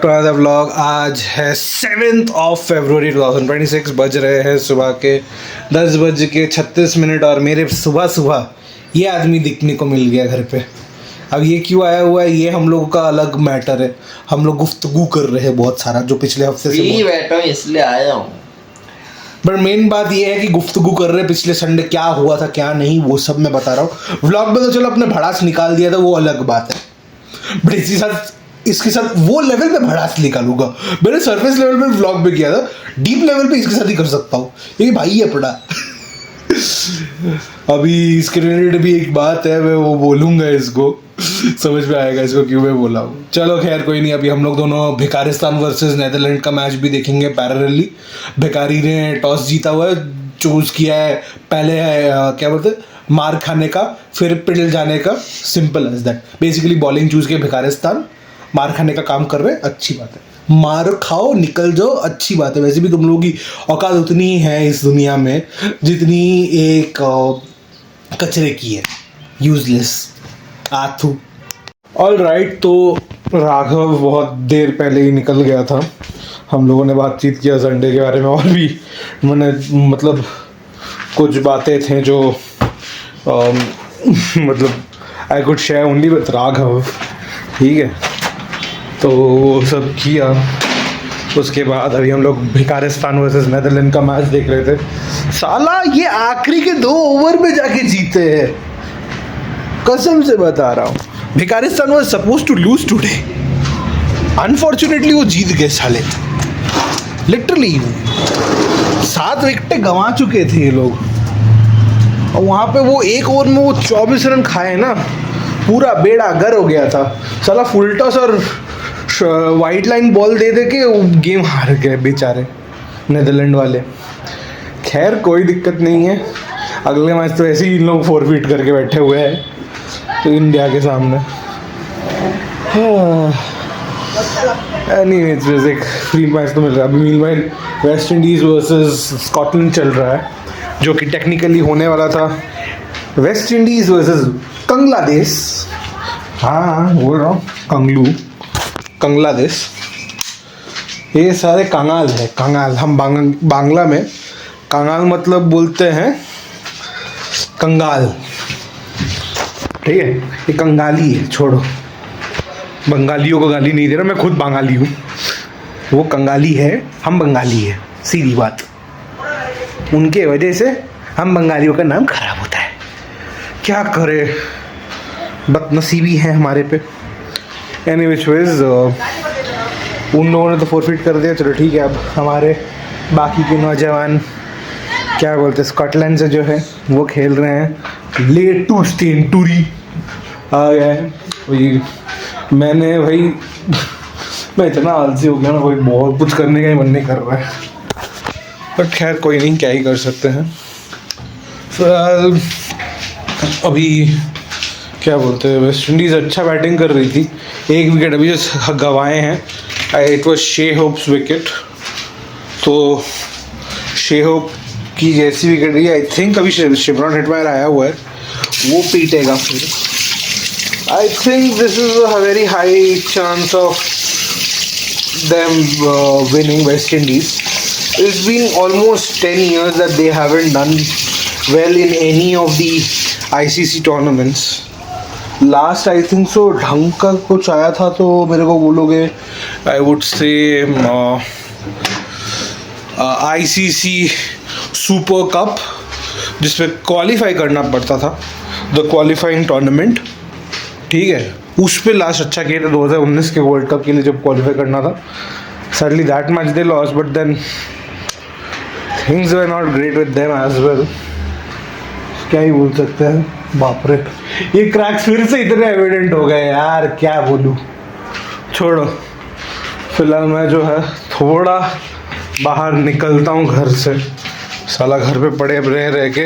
To another vlog. आज है 7th of February 2026। बज रहे हैं सुबह के 10:36 और मेरे सुबह सुबह ये आदमी दिखने को मिल गया घर पे। अब ये क्यों आया हुआ है ये हम लोगों का अलग मैटर है। हम लोग गुफ्तगू कर रहे हैं बहुत सारा, जो पिछले हफ्ते से बैठा हूँ इसलिए आया हूँ। बट मेन बात ये है कि गुफ्तगू कर रहे हैं पिछले संडे क्या हुआ था क्या नहीं, वो सब मैं बता रहा हूँ। व्लॉग में तो चलो अपने भड़ास निकाल दिया था, वो अलग बात है। बट इसके साथ वो लेवल पे भड़ास निकालूंगा। मैंने सरफेस लेवल पे व्लॉग में किया था, डीप लेवल पे इसके साथ ही कर सकता हूँ। ये भाई है पड़ा। अभी इसके रिलेटेड भी एक बात है, मैं वो बोलूंगा, इसको समझ में आएगा इसको क्यों मैं बोला हूँ। चलो खैर कोई नहीं। अभी हम लोग दोनों भिकारिस्तान वर्सेस नेदरलैंड का मैच भी देखेंगे पैरेलली। भिकारी ने टॉस जीता हुआ है, चूज किया है पहले क्या बोलते हैं मार खाने का फिर पिटल जाने का। Simple as that. Basically bowling choose किया भिकारिस्तान, मार खाने का काम कर रहे हैं, अच्छी बात है। मार खाओ निकल जाओ, अच्छी बात है। वैसे भी तुम लोगों की औकात उतनी ही है इस दुनिया में जितनी एक कचरे की है, यूजलेस आथू। ऑल राइट, तो राघव बहुत देर पहले ही निकल गया था। हम लोगों ने बातचीत किया संडे के बारे में, और भी मैंने मतलब कुछ बातें थे जो मतलब I could share only with Raghav, ठीक है। तो वो सब किया। उसके बाद अभी हम लोग भिकारिस्तान वर्सेस नेदरलैंड का मैच देख रहे थे। साला ये आखिरी के 2 ओवर में जाके जीते हैं, कसम से बता रहा हूँ। Bhikaristan was supposed to lose today, unfortunately वो जीत गए साले। लिटरली 7 विकेटें गंवा चुके थे ये लोग, और वहाँ पे वो 1 ओवर में वो 24 रन खाए ना, पूरा बेड़ा गर हो गया था। साला फुल टॉस और वाइट लाइन बॉल दे के गेम हार गए बेचारे नेदरलैंड वाले। खैर कोई दिक्कत नहीं है, अगले मैच तो ऐसे ही इन लोग फॉरफिट करके बैठे हुए हैं तो इंडिया के सामने। एनीवेज एक फ्री मैच तो मिल रहा है। अभी meanwhile West Indies versus Scotland चल रहा है, जो कि टेक्निकली होने वाला था वेस्ट इंडीज़ वर्सेस कंगलादेश। हाँ बोल रहा हूँ कंगलादेश। ये सारे कंगाल है, कंगाल। हम बांग्ला में कंगाल मतलब बोलते हैं कंगाल, ठीक है। ये कंगाली है, छोड़ो, बंगालियों को गाली नहीं दे रहा, मैं खुद बंगाली हूँ। वो कंगाली है, हम बंगाली है, सीधी बात। उनके वजह से हम बंगालियों का नाम खराब होता है, क्या करे, बदनसीबी है हमारे पे। एनीवेज उन लोगों ने तो फॉरफिट कर दिया, चलो ठीक है। अब हमारे बाकी के नौजवान क्या बोलते हैं स्कॉटलैंड से जो है वो खेल रहे हैं। लेट टू सेंचुरी आ गया है वही। मैंने भाई मैं इतना आलसी हो गया ना, कोई बहुत कुछ करने का ही मन नहीं कर रहा है। बट खैर कोई नहीं, क्या ही कर सकते हैं। अभी क्या बोलते हैं वेस्ट इंडीज़ अच्छा बैटिंग कर रही थी। 1 विकेट अभी जो गंवाए हैं, it was Shai Hope's wicket. तो शे होप की जैसी विकेट गई, आई थिंक अभी शिमरॉन हेटमायर आया हुआ है, वो पीटेगा फिर। I think this is a very high chance of them winning West Indies. It's been almost 10 years that they haven't done well in any of the ICC tournaments. Last I think so ढंग का कुछ आया था तो मेरे को बोलोगे आई would से ICC सुपर कप, जिसमें क्वालिफाई करना पड़ता था, द क्वालिफाइंग टूर्नामेंट, ठीक है। उस पे लास्ट अच्छा किया था 2019 के वर्ल्ड कप के लिए जब क्वालिफाई करना था। Suddenly that match they lost, but then things were not great with them as well. क्या ही बोल सकते हैं, बाप रे, ये क्रैक्स फिर से इतने एविडेंट हो गए यार, क्या बोलूँ। छोड़ो, फिलहाल मैं जो है थोड़ा बाहर निकलता हूँ घर से। साला घर पे पड़े रह के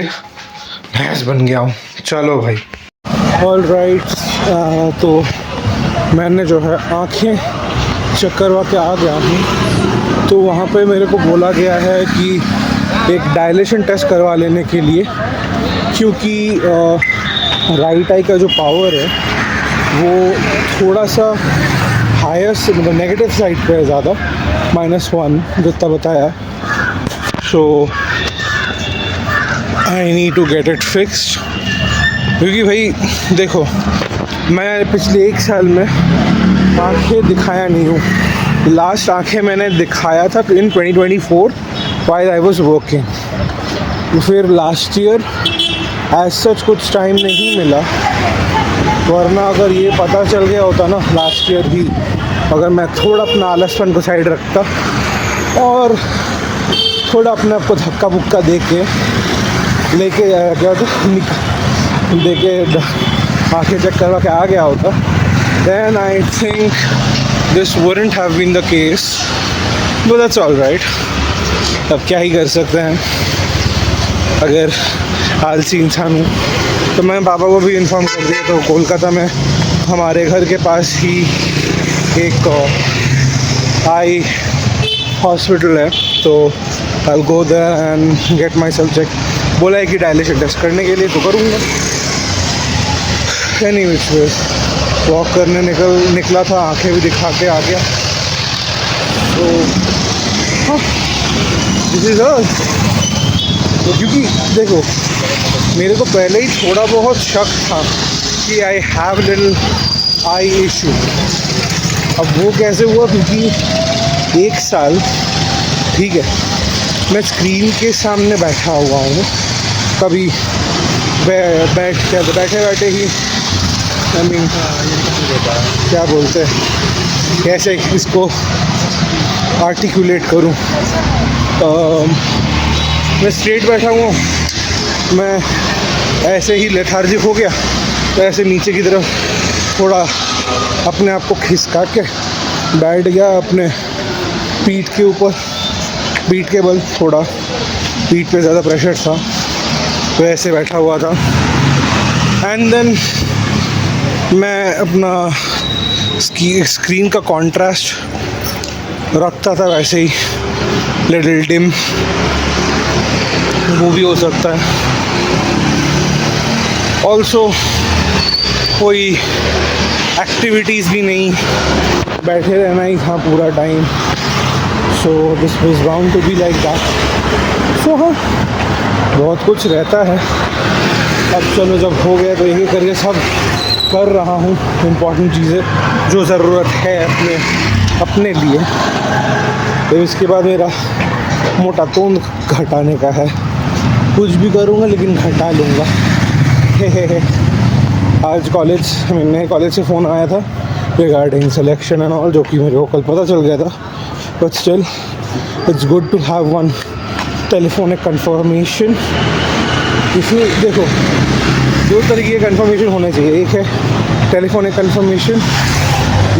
भैंस बन गया हूँ। चलो भाई। ऑल राइट, तो मैंने जो है आँखें चक्करवा के आ गया हूँ। तो वहाँ पे मेरे को बोला गया है कि एक डायलेशन टेस्ट करवा लेने के लिए, क्योंकि राइट आई का जो पावर है वो थोड़ा सा हाईएस्ट मतलब नेगेटिव साइड पे है ज़्यादा, -1 जितना बताया। So I need to get it fixed, क्योंकि भाई देखो मैं पिछले 1 साल में आँखें दिखाया नहीं हूँ। लास्ट आँखें मैंने दिखाया था इन 2024 व्हाइल आई वाज वर्किंग। फिर लास्ट ईयर एज सच कुछ टाइम नहीं मिला, वरना अगर ये पता चल गया होता ना लास्ट ईयर ही, अगर मैं थोड़ा अपना आलसपन को साइड रखता और थोड़ा अपने आप को धक्का बुक्का दे के लेके क्या दे के आँखें चेक करवा के आ गया होता, then I think this wouldn't have been the case, but that's all right। अब क्या ही कर सकते हैं, अगर आलसी इंसान हूँ तो मैं पापा को भी इन्फॉर्म कर दिया। तो कोलकाता में हमारे घर के पास ही एक आई हॉस्पिटल है, तो I go there and get my self check. बोला है कि डायलिशन टेस्ट करने के लिए, तो करूँगा। एनी विच वे वॉक करने निकला था, आंखें भी दिखा के आ गया। तो दिस इज ऑल। तो क्योंकि देखो मेरे को पहले ही थोड़ा बहुत शक था कि I have little I issue. अब वो कैसे हुआ, क्योंकि 1 साल ठीक है मैं स्क्रीन के सामने बैठा हुआ हूँ, कभी बैठे ही आई मीन क्या बोलते हैं, कैसे इसको आर्टिकुलेट करूँ, मैं स्ट्रेट बैठा हुआ हूँ, मैं ऐसे ही लेथार्जिक हो गया तो ऐसे नीचे की तरफ थोड़ा अपने आप को खिसका के बैठ गया अपने पीठ के ऊपर, पीठ के बल, थोड़ा पीठ पे ज़्यादा प्रेशर था तो ऐसे बैठा हुआ था। एंड देन मैं अपना स्क्रीन का कॉन्ट्रास्ट रखता था वैसे ही लिटिल डिम, वो भी हो सकता है। ऑल्सो कोई एक्टिविटीज़ भी नहीं, बैठे रहना ही था पूरा time. So this was bound to be like that. So हाँ बहुत कुछ रहता है। अब चलो जब हो गया तो यही करके सब कर रहा हूँ इम्पॉर्टेंट चीज़ें जो ज़रूरत है अपने लिए। तो इसके बाद मेरा मोटा तोंद घटाने का है, कुछ भी करूँगा लेकिन घटा लूँगा। आज नए कॉलेज से फ़ोन आया था रिगार्डिंग सिलेक्शन एंड ऑल, जो कि मेरे को कल पता चल गया था, but still it's good to have one telephonic confirmation. इसमें देखो 2 तरीके के कंफर्मेशन होने चाहिए, एक है टेलीफोनिक कंफर्मेशन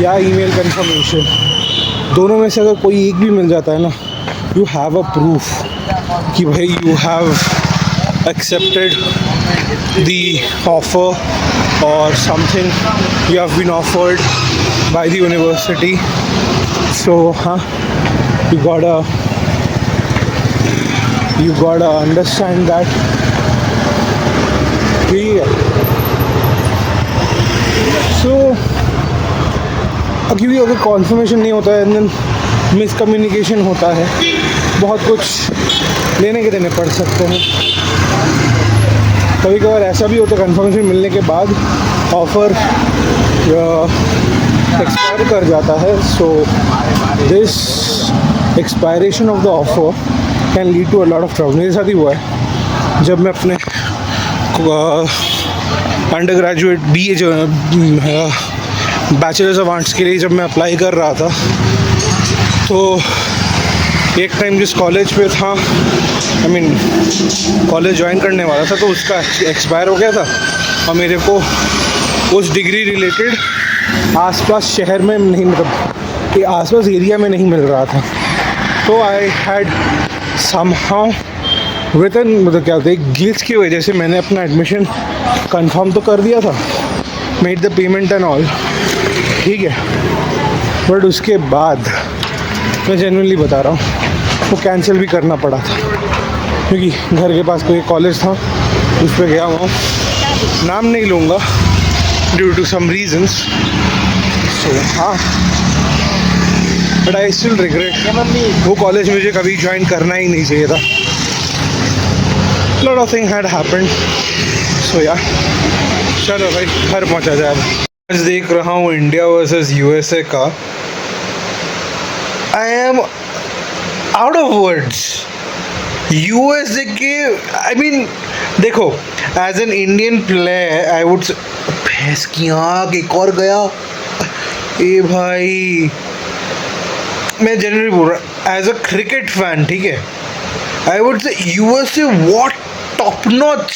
या ईमेल कंफर्मेशन। दोनों में से अगर कोई एक भी मिल जाता है ना, यू हैव अ प्रूफ कि भाई you have accepted the offer or something you have been offered by the university. So you gotta understand that. So क्योंकि अगर कॉन्फर्मेशन नहीं होता है देन मिसकम्युनिकेशन होता है, बहुत कुछ लेने के देने पड़ सकते हैं। कभी कभार ऐसा भी होता है कंफर्मेशन मिलने के बाद ऑफ़र एक्सपायर कर जाता है। So this expiration of the offer can lead to a lot of problem. मेरे साथ ही हुआ है जब मैं अपने undergraduate bachelors of arts के लिए जब मैं अप्लाई कर रहा था, तो एक टाइम जिस कॉलेज पे था, कॉलेज ज्वाइन करने वाला था, तो उसका एक्सपायर हो गया था और मेरे को उस डिग्री रिलेटेड आसपास शहर में नहीं, मतलब कि आसपास एरिया में नहीं मिल रहा था। तो आई हैड समहाउ विद मतलब क्या होता है, ग्लिच की वजह से मैंने अपना एडमिशन कंफर्म तो कर दिया था, made the payment and all, ठीक है, बट उसके बाद मैं जेन्युइनली बता रहा हूँ वो कैंसिल भी करना पड़ा था, क्योंकि घर के पास कोई कॉलेज था उस पर गया हुआ, नाम नहीं लूँगा due to some reasons. So हाँ बट आई स्टिल रिग्रेट वो कॉलेज मुझे कभी ज्वाइन करना ही नहीं चाहिए था. Lot of thing had happened. So yeah चलो भाई घर पहुंचा जाए. आज देख रहा हूँ इंडिया वर्सेस यूएसए का. I am out of words. USA के आई मीन देखो as an Indian player I would भैंस की आँख एक और गया. ए भाई मैं जनरली बोल रहा एज अ क्रिकेट फैन ठीक है. I would say USA what top notch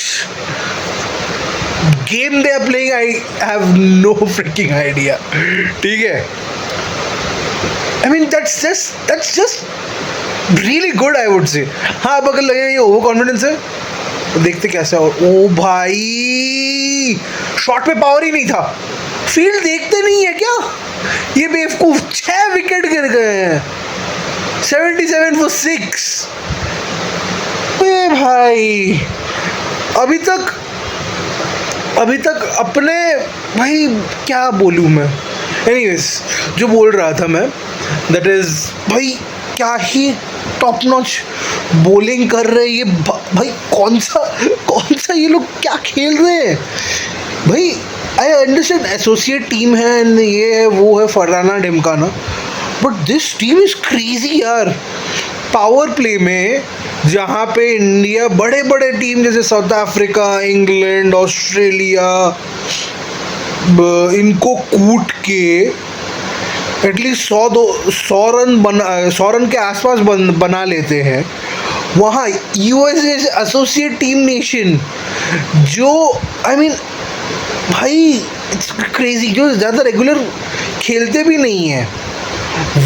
game they are playing. I have no fricking idea. ठीक है. I mean that's just really good I would say. हाँ अब अगर लगेगा ये ओवर कॉन्फिडेंस है तो देखते कैसा हो. ओ भाई शॉट पे पावर ही नहीं था. फील्ड देखते नहीं है क्या ये बेवकूफ. 6 विकेट गिर गए हैं. 77 for 6. ए भाई अभी तक अपने भाई क्या बोलूँ मैं. एनीवेज जो बोल रहा था मैं दैट इज भाई क्या ही टॉप नॉच बॉलिंग कर रहे हैं ये भाई. कौन सा ये लोग क्या खेल रहे हैं भाई. आई अंडरस्टैंड एसोसिएट टीम है एंड ये है वो है फरहाना ढिमकाना but this team is crazy यार. पावर प्ले में जहाँ पे इंडिया बड़े बड़े टीम जैसे साउथ अफ्रीका इंग्लैंड ऑस्ट्रेलिया इनको कूट के एटलीस्ट 100 रन के आसपास बना लेते हैं. वहाँ यूएसए एसोसिएट टीम नेशन जो आई मीन भाई इट्स क्रेजी जो ज़्यादा रेगुलर खेलते भी नहीं हैं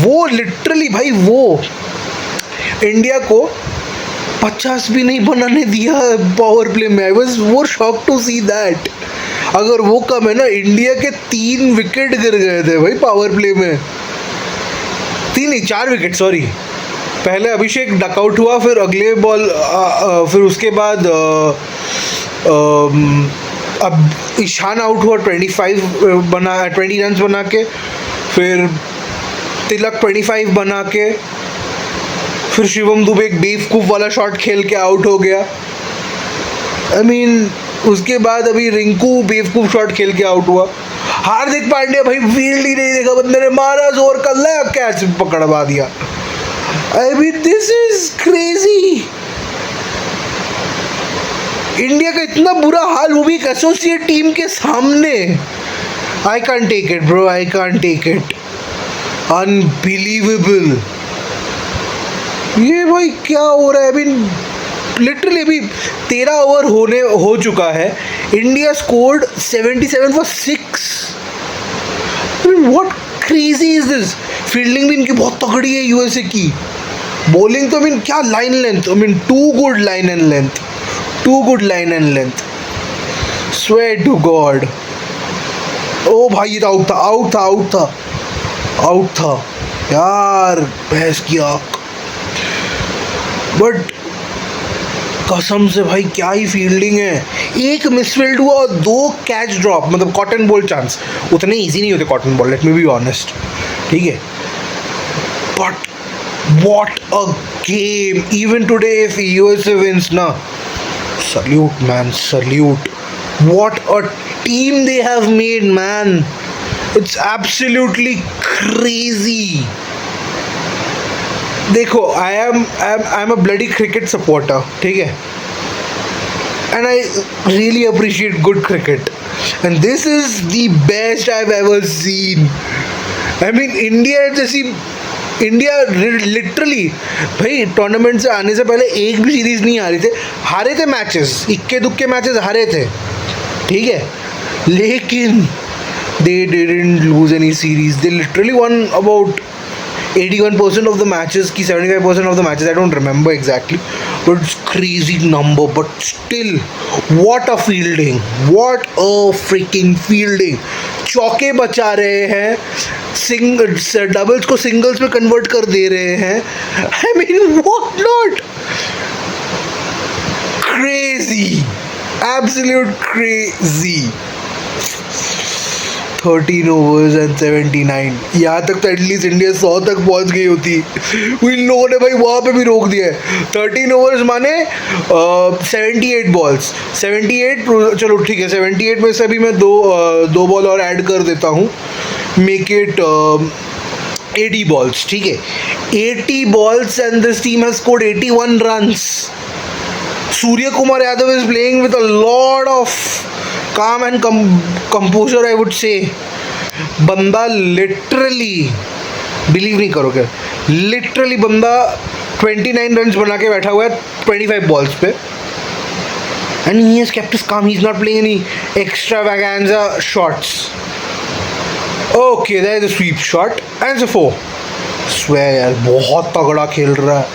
वो लिटरली भाई वो इंडिया को 50 भी नहीं बनाने दिया पावर प्ले में. I was more shock to see that. अगर वो कम है ना इंडिया के 3 विकेट गिर गए थे भाई पावर प्ले में. 3 नहीं 4 विकेट सॉरी. पहले अभिषेक डकआउट हुआ फिर अगले बॉल फिर उसके बाद अब ईशान आउट हुआ 20 रन बना के. फिर तिलक 25 बना के. फिर शिवम दुबे एक बेवकूफ़ वाला शॉट खेल के आउट हो गया. आई मीन उसके बाद अभी रिंकू बेवकूफ़ शॉट खेल के आउट हुआ. हार्दिक पांड्या भाई फील्ड ही नहीं देखा बंदे ने मारा जोर कर लिया कैच पकड़वा दिया. I mean this is crazy. India का इतना बुरा हाल वो भी एक एसोसिएट टीम के सामने. I can't take it bro. I can't take it. Unbelievable. ये भाई क्या हो रहा है. अभी लिटरली अभी 13 ओवर हो चुका है. India scored 77 for 6. What crazy is this. Fielding भी इनकी बहुत तगड़ी है यूएसए की. बॉलिंग तो आई मीन क्या line length. I mean too good line and length. Swear to God. ओ भाई ये तो आउट था यार भैंस की आँख. बट कसम से भाई क्या ही फील्डिंग है. एक मिसफील्ड हुआ और 2 कैच ड्रॉप मतलब कॉटन बॉल चांस. उतने इजी नहीं होते caught and bowled let me be honest. ठीक है but what a game. Even today if USA wins ना salute man salute. What a team they have made man. It's absolutely crazy. देखो I am a bloody cricket supporter ठीक है and I really appreciate good cricket and this is the best I have ever seen. I mean India literally भाई tournament से आने से पहले एक भी सीरीज नहीं हारे थे मैचेस. इक्के दुक्के मैचेस हारे थे ठीक है लेकिन they didn't lose any series. They literally won about 81% of the matches ki 75% of the matches. I don't remember exactly but it's crazy number. But still what a fielding. What a freaking fielding. चौके बचा रहे हैं doubles को singles में convert कर दे रहे हैं. I mean what not. Crazy. Absolute crazy. 13 overs and 79। यहाँ तक तो एटलीस्ट इंडिया 100 तक पहुँच गई होती। इन लोगों ने भाई वहाँ पे भी रोक दिया है। 13 ओवर्स माने 78 बॉल्स, 78। चलो ठीक है, 78 में से भी मैं दो बॉल और ऐड कर देता हूँ, मेक इट 80 balls, ठीक है। 80 balls and this team has scored 81 runs. Surya Kumar Yadav is playing with a lot of calm and composure, I would say. बंदा लिटरली, बिलीव नहीं करोगे, लिटरली बंदा 29 runs बना के बैठा हुआ है 25 balls पे, and he has kept his calm. He's not playing any extravaganza shots. Okay, there is a sweep shot and it's a 4. Swear यार, बहुत तगड़ा खेल रहा है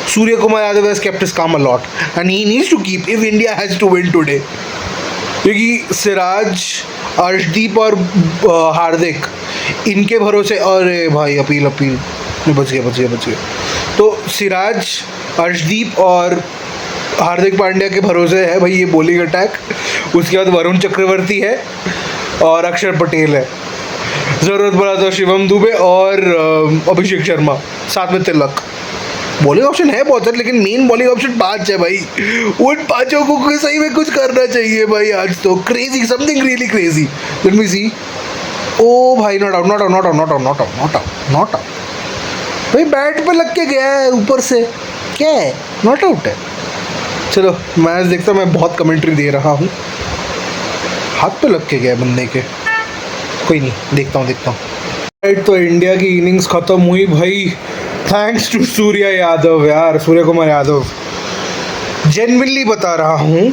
Surya Kumar Yadav. has kept his calm a lot and he needs to keep if India has to win today, क्योंकि सिराज, अर्शदीप और हार्दिक इनके भरोसे। अरे भाई अपील बच गए। तो सिराज, अर्शदीप और हार्दिक पांड्या के भरोसे है भाई ये बॉलिंग अटैक। उसके बाद वरुण चक्रवर्ती है और अक्षर पटेल है। ज़रूरत पड़ा तो शिवम दुबे और अभिषेक शर्मा, साथ में तिलक। बॉलिंग ऑप्शन है बहुत सारे, लेकिन मेन बॉलिंग ऑप्शन 5 है भाई। उन 5 को सही में कुछ करना चाहिए भाई आज तो। Crazy, something really crazy. Let me see. ओ भाई नॉट आउट भाई, बैट पे लग के गया है ऊपर से, क्या है, नॉट आउट है। चलो मैच देखता हूँ, मैं बहुत कमेंट्री दे रहा हूँ। हाथ पे लग के गया बंदे के, कोई नहीं, देखता हूँ। राइट, तो इंडिया की इनिंग्स ख़त्म हुई भाई, थैंक्स टू सूर्या यादव यार, सूर्य कुमार यादव। जेन्युइनली बता रहा हूँ,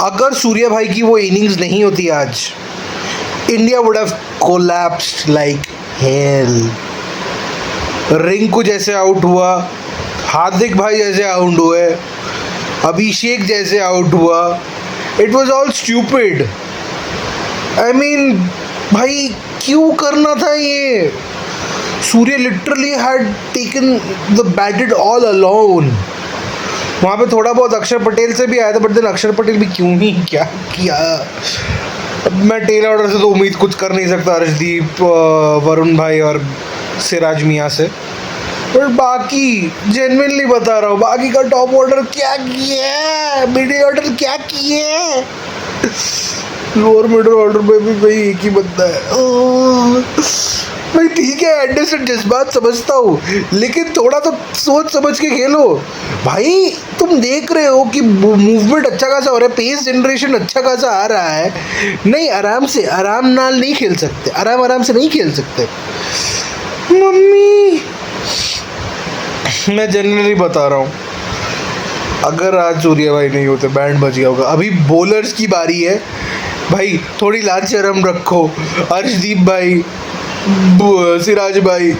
अगर सूर्या भाई की वो इनिंग्स नहीं होती आज, India would have collapsed like hell. Rinku जैसे आउट हुआ, हार्दिक भाई जैसे आउट हुए, अभिषेक जैसे आउट हुआ, it was all stupid. I mean भाई क्यों करना था ये? Surya literally had taken the batted all alone. वहाँ पे थोड़ा बहुत अक्षर पटेल से भी आया था, बट देन अक्षर पटेल भी क्यों ही क्या किया। मैं टेल ऑर्डर से तो उम्मीद कुछ कर नहीं सकता, अर्शदीप, वरुण भाई और सिराज मियाँ से। पर बाकी जेन्युइनली बता रहा हूँ, बाकी का टॉप ऑर्डर क्या किया, मिडिल ऑर्डर क्या किए, लोअर मिडिल ऑर्डर में भी भाई एक ही बंदा है भाई। ठीक है, एंडरसन जज्बात समझता हूँ, लेकिन थोड़ा तो सोच समझ के खेलो भाई। तुम देख रहे हो कि मूवमेंट अच्छा खासा हो रहा है, पेस जनरेशन अच्छा खासा आ रहा है, नहीं आराम नाल नहीं खेल सकते, आराम से नहीं खेल सकते। मम्मी मैं जनरली बता रहा हूँ, अगर आज सूर्या भाई नहीं होते बैंड बज गया होगा। अभी बॉलर्स की बारी है भाई, थोड़ी लाज शर्म रखो। अर्शदीप भाई, सिराज भाई,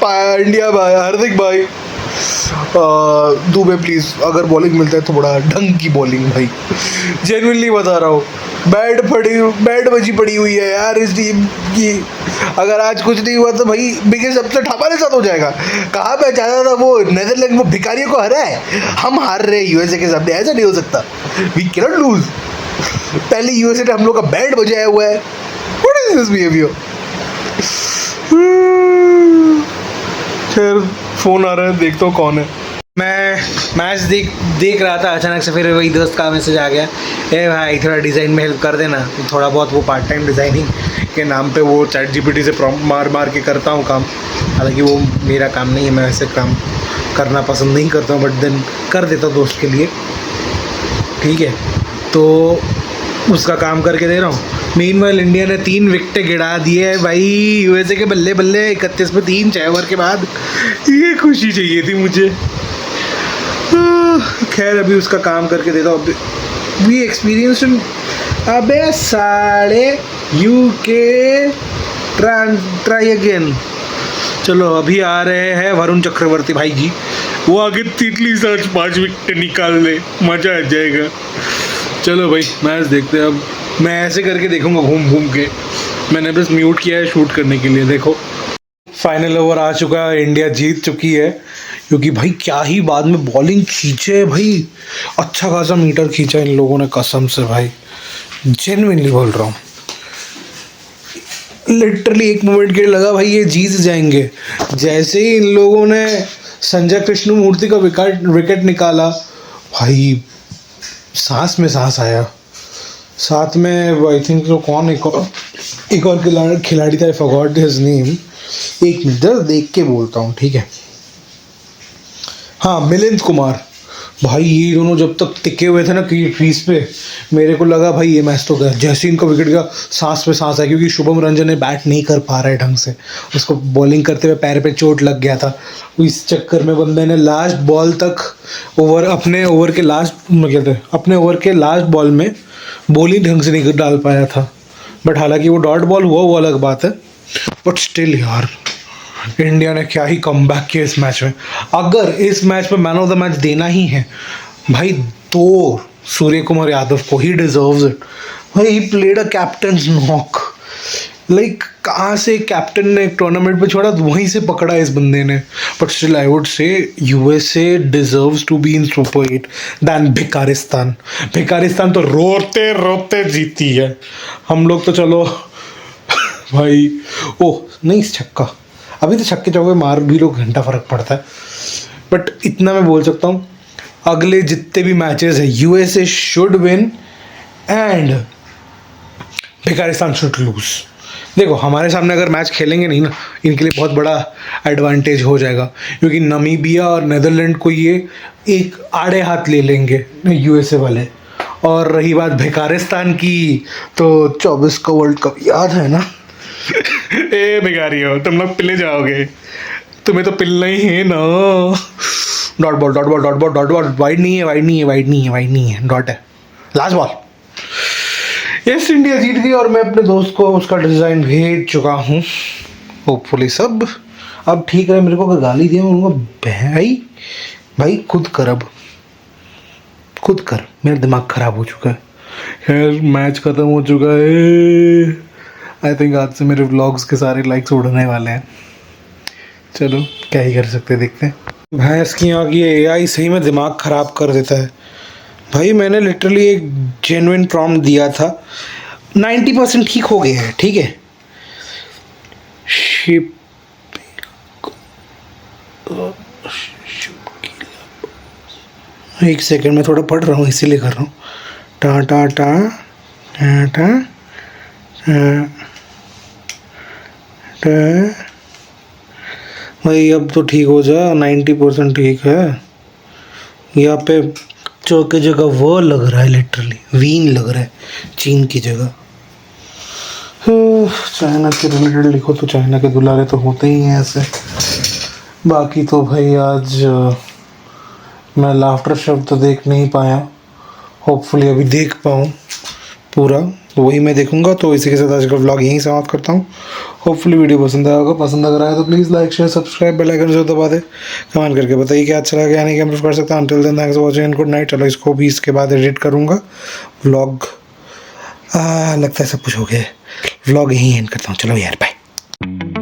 पांड्या भाई, हार्दिक भाई, दुबे प्लीज़, अगर बॉलिंग मिलता है थोड़ा ढंग की बॉलिंग भाई। जेन्युइनली बता रहा हूँ, बैट बजी पड़ी हुई है यार इस टीम की। अगर आज कुछ नहीं हुआ तो भाई बिगेस्ट अपसेट हमारे साथ हो जाएगा। कहाँ पे चाहता था वो नेदरलैंड वो भिखारियों को हरा है, हम हार रहे हैं यूएसए के सामने, ऐसा नहीं हो सकता। We can not lose. पहले यूएसए ने हम लोग का बैट बजाया हुआ है। What is this behaviour? खैर फ़ोन आ रहा है, देखता हूँ कौन है। मैं मैच देख रहा था, अचानक से फिर वही दोस्त का मैसेज आ गया, ए भाई थोड़ा डिज़ाइन में हेल्प कर देना। थोड़ा बहुत वो पार्ट टाइम डिज़ाइनिंग के नाम पे वो चैट जीपीटी से प्रॉम्प्ट मार के करता हूँ काम। हालांकि वो मेरा काम नहीं है, मैं ऐसे काम करना पसंद नहीं करता हूँ, बट देन कर देता हूँ दोस्त के लिए, ठीक है। तो उसका काम करके दे रहा हूँ। मीनवाइल इंडिया ने 3 विकेटें गिरा दिए है भाई यूएसए के बल्ले 31 में 3 6 ओवर के बाद। ये खुशी चाहिए थी मुझे। खैर अभी उसका काम करके देता हूँ। वी एक्सपीरियंस इन अबे साले यूके ट्राई अगेन। चलो अभी आ रहे हैं वरुण चक्रवर्ती भाई जी, वो आगे तितली सर्च 5 विकेट निकाल ले, मज़ा आ जाएगा। चलो भाई मैच देखते हैं। अब मैं ऐसे करके देखूंगा घूम के, मैंने बस म्यूट किया है शूट करने के लिए। देखो फाइनल ओवर आ चुका है, इंडिया जीत चुकी है, क्योंकि भाई क्या ही बाद में बॉलिंग खींचे भाई, अच्छा खासा मीटर खींचा इन लोगों ने कसम से भाई। जेन्युइनली बोल रहा हूँ, लिटरली एक मोमेंट के लिए लगा भाई ये जीत जाएंगे। जैसे ही इन लोगों ने संजय कृष्णमूर्ति का विकेट निकाला, भाई सांस में सांस आया। साथ में आई थिंक तो कौन एक और खिलाड़ी था, आई फॉरगॉट हिज नेम। एक मिनट देख के बोलता हूँ, ठीक है। हाँ, मिलिंद कुमार। भाई ये दोनों जब तक टिके हुए थे ना क्रीज पे, मेरे को लगा भाई ये मैच तो गया। जैसे इनका विकेट गया, सांस पे सांस आया, क्योंकि शुभम रंजन ने बैट नहीं कर पा रहा है ढंग से। उसको बॉलिंग करते हुए पैर पे चोट लग गया था। इस चक्कर में बंदे ने लास्ट बॉल तक अपने ओवर के लास्ट बॉल में बॉलिंग ढंग से नहीं डाल पाया था। बट हालांकि वो डॉट बॉल हुआ, वो अलग बात है। बट स्टिल यार, इंडिया ने क्या ही कमबैक किया इस मैच में। अगर इस मैच में मैन ऑफ द मैच देना ही है भाई, तो सूर्य कुमार यादव को ही डिजर्व्स इट। भाई he played a captain's knock, like कहाँ से कैप्टन ने एक टूर्नामेंट पे छोड़ा, वहीं से पकड़ा इस बंदे ने। But still I would say USA deserves to be in super 8 than भिकारिस्तान। भिकारिस्तान तो रोते रोते जीती है। हम लोग तो चलो भाई, ओह नहीं छक्का, अभी तो छक्के चौके मार भी लोग, घंटा फर्क पड़ता है। बट इतना मैं बोल सकता हूँ, अगले जितने भी मैचेस है यूएसए शुड विन एंड भिकारिस्तान शुड लूज। देखो हमारे सामने अगर मैच खेलेंगे नहीं ना, इनके लिए बहुत बड़ा एडवांटेज हो जाएगा, क्योंकि नमीबिया और नेदरलैंड को ये एक आड़े हाथ ले लेंगे यूएसए वाले। और रही बात भिकारिस्तान की, तो 24 का वर्ल्ड कप याद है ना। ए भिखारी हो तुम लोग, पिले जाओगे, तुम्हें तो पिलना ही है ना। Dot ball dot ball dot ball dot ball, wide नहीं है, वाइड नहीं है, वाइड नहीं है, वाइड नहीं है, डॉट है, लास्ट बॉल। यस, इंडिया जीत गई और मैं अपने दोस्त को उसका डिज़ाइन भेज चुका हूँ। होपफुली सब अब ठीक है। मेरे को अगर गाली दिया मैं उनका भाई खुद कर, अब खुद कर, मेरा दिमाग ख़राब हो चुका है। खैर मैच ख़त्म हो चुका है। आई थिंक आज से मेरे व्लॉग्स के सारे लाइक्स उड़ने वाले हैं। चलो क्या ही कर सकते, देखते हैं। भैंस की आँख, ये एआई सही में दिमाग ख़राब कर देता है भाई। मैंने लिटरली एक जेन्युइन प्रॉम्प्ट दिया था, 90% ठीक हो गया है, ठीक है। शिप एक सेकंड में थोड़ा पढ़ रहा हूँ इसीलिए कर रहा हूँ। टा टा टा टा टा टा। भाई अब तो ठीक हो जा, 90% ठीक है। यहाँ पे चौ की जगह वो लग रहा है, लिटरली वीन लग रहा है चीन की जगह। चाइना के रिलेटेड लिखो तो चाइना के दुलारे तो होते ही हैं ऐसे। बाकी तो भाई आज मैं लाफ्टर शब्द तो देख नहीं पाया, होपफुली अभी देख पाऊँ पूरा, वही मैं देखूंगा। तो इसी के साथ आज का व्लॉग यहीं समाप्त करता हूँ। होपफुली वीडियो पसंद आया होगा। पसंद अगर आया तो please like share subscribe bell icon जरूर दबा दे। कमेंट करके बताइए क्या अच्छा लगा, यानी कि इम्प्रूव कर सकता हूँ। Until then thanks for watching and good night. चलो इसको भी इसके बाद एडिट करूँगा व्लॉग। लगता है सब कुछ हो गया है। व्लॉग यहीं एंड करता हूँ। चलो यार बाय।